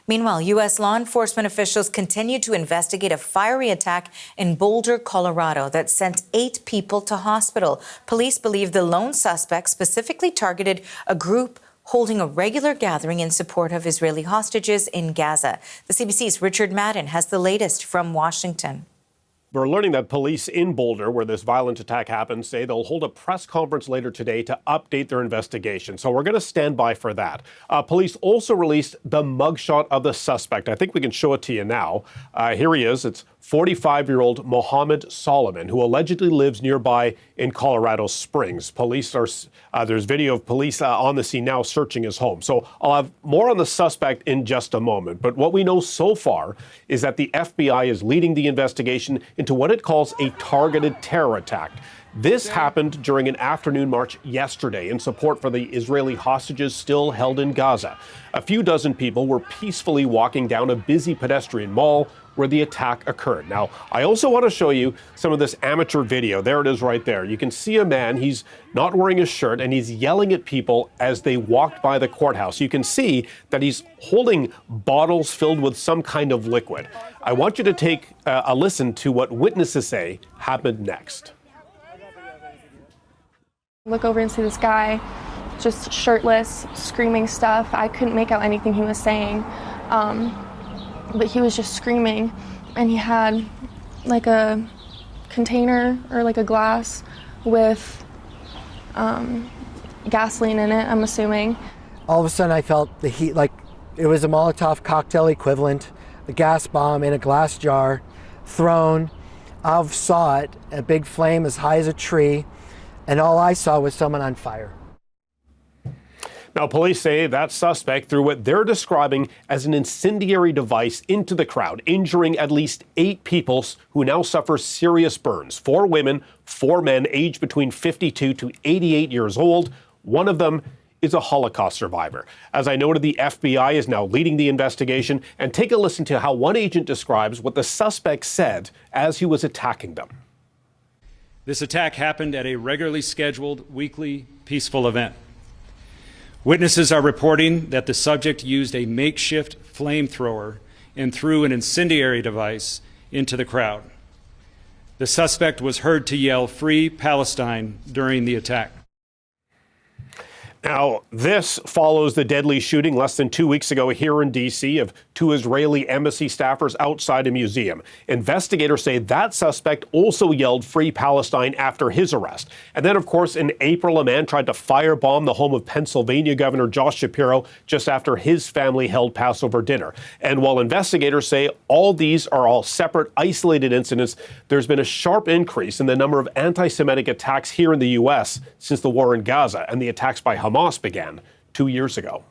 Meanwhile, U.S. law enforcement officials continue to investigate a fiery attack in Boulder, Colorado that sent 8 people to hospital. Police believe the lone suspect specifically targeted a group holding a regular gathering in support of Israeli hostages in Gaza. The CBC's Richard Madden has the latest from Washington. We're learning that police in Boulder, where this violent attack happened, say they'll hold a press conference later today to update their investigation. So we're going to stand by for that. Police also released the mugshot of the suspect. I think we can show it to you now. Here he is. It's 45-year-old Mohamed Soliman, who allegedly lives nearby in Colorado Springs. There's video of police on the scene now searching his home. So I'll have more on the suspect in just a moment. But what we know so far is that the FBI is leading the investigation into what it calls a targeted terror attack. This happened during an afternoon march yesterday in support for the Israeli hostages still held in Gaza. A few dozen people were peacefully walking down a busy pedestrian mall where the attack occurred. Now, I also want to show you some of this amateur video. There it is right there. You can see a man, he's not wearing a shirt, and he's yelling at people as they walked by the courthouse. You can see that he's holding bottles filled with some kind of liquid. I want you to take a listen to what witnesses say happened next. Look over and see this guy just shirtless, screaming stuff. I couldn't make out anything he was saying. But he was just screaming, and he had like a container or like a glass with gasoline in it, I'm assuming. All of a sudden I felt the heat, like it was a Molotov cocktail equivalent, a gas bomb in a glass jar thrown. I saw it, a big flame as high as a tree, and all I saw was someone on fire. Now, police say that suspect threw what they're describing as an incendiary device into the crowd, injuring at least 8 people who now suffer serious burns. 4 women, 4 men aged between 52 to 88 years old. One of them is a Holocaust survivor. As I noted, the FBI is now leading the investigation. And take a listen to how one agent describes what the suspect said as he was attacking them. This attack happened at a regularly scheduled weekly peaceful event. Witnesses are reporting that the subject used a makeshift flamethrower and threw an incendiary device into the crowd. The suspect was heard to yell, "Free Palestine," during the attack. Now, this follows the deadly shooting less than 2 weeks ago here in D.C. of 2 Israeli embassy staffers outside a museum. Investigators say that suspect also yelled "Free Palestine" after his arrest. And then, of course, in April, a man tried to firebomb the home of Pennsylvania Governor Josh Shapiro just after his family held Passover dinner. And while investigators say all these are all separate, isolated incidents, there's been a sharp increase in the number of anti-Semitic attacks here in the U.S. since the war in Gaza and the attacks by Hamas began 2 years ago.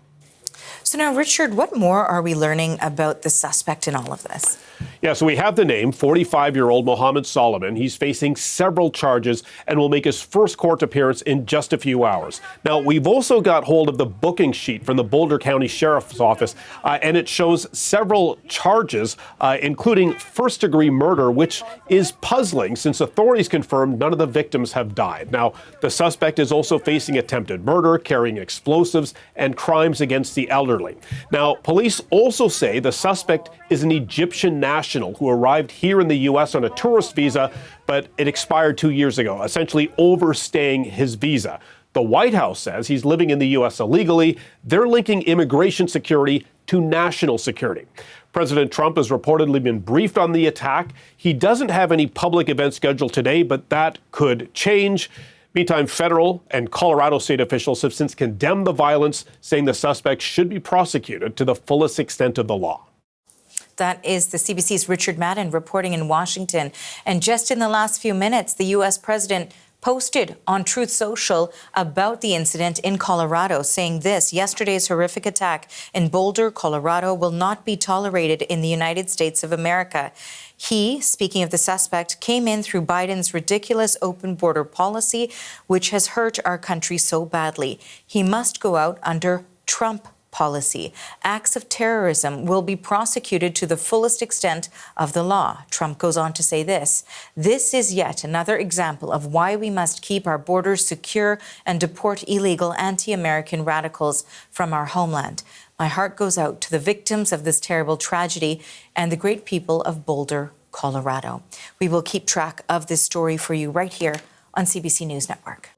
So now, Richard, what more are we learning about the suspect in all of this? Yeah, so we have the name, 45-year-old Mohamed Sabry. He's facing several charges and will make his first court appearance in just a few hours. Now, we've also got hold of the booking sheet from the Boulder County Sheriff's Office, and it shows several charges, including first-degree murder, which is puzzling since authorities confirmed none of the victims have died. Now, the suspect is also facing attempted murder, carrying explosives, and crimes against the elderly. Now, police also say the suspect is an Egyptian national who arrived here in the U.S. on a tourist visa, but it expired 2 years ago, essentially overstaying his visa. The White House says he's living in the U.S. illegally. They're linking immigration security to national security. President Trump has reportedly been briefed on the attack. He doesn't have any public events scheduled today, but that could change. Meantime, federal and Colorado state officials have since condemned the violence, saying the suspect should be prosecuted to the fullest extent of the law. That is the CBC's Richard Madden reporting in Washington. And just in the last few minutes, the U.S. president posted on Truth Social about the incident in Colorado, saying this: yesterday's horrific attack in Boulder, Colorado will not be tolerated in the United States of America. He, speaking of the suspect, came in through Biden's ridiculous open border policy, which has hurt our country so badly. He must go out under Trump policy. Acts of terrorism will be prosecuted to the fullest extent of the law. Trump goes on to say this: this is yet another example of why we must keep our borders secure and deport illegal anti-American radicals from our homeland. My heart goes out to the victims of this terrible tragedy and the great people of Boulder, Colorado. We will keep track of this story for you right here on CBC News Network.